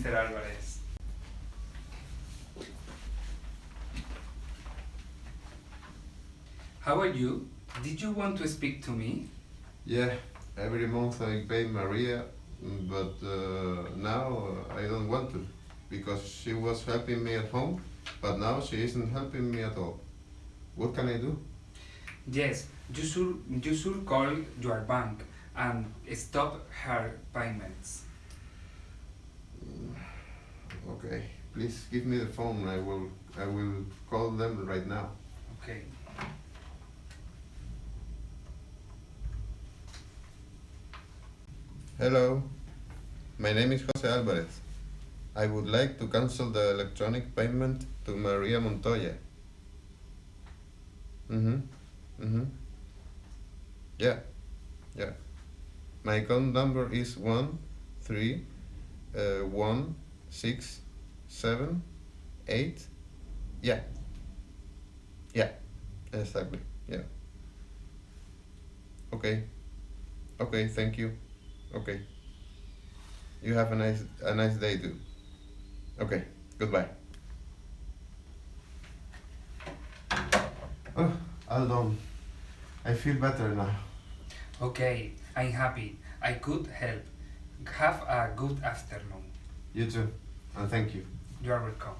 Mr. Alvarez. How are you? Did you want to speak to me? Yeah, every month I pay Maria, but now I don't want to because she was helping me at home, but now she isn't helping me at all. What can I do? Yes, you should call your bank and stop her payments. Okay, please give me the phone. I will call them right now. Okay. Hello, my name is Jose Alvarez. I would like to cancel the electronic payment to Maria Montoya. Mm-hmm. Mm-hmm. Yeah. Yeah. My account number is 13167 8. Yeah. Yeah. Exactly. Yeah. Okay. Okay. Thank you. Okay. You have a nice day too. Okay. Goodbye. Oh, all done. I feel better now. Okay, I'm happy. I could help. Have a good afternoon. You too. And thank you. You are welcome.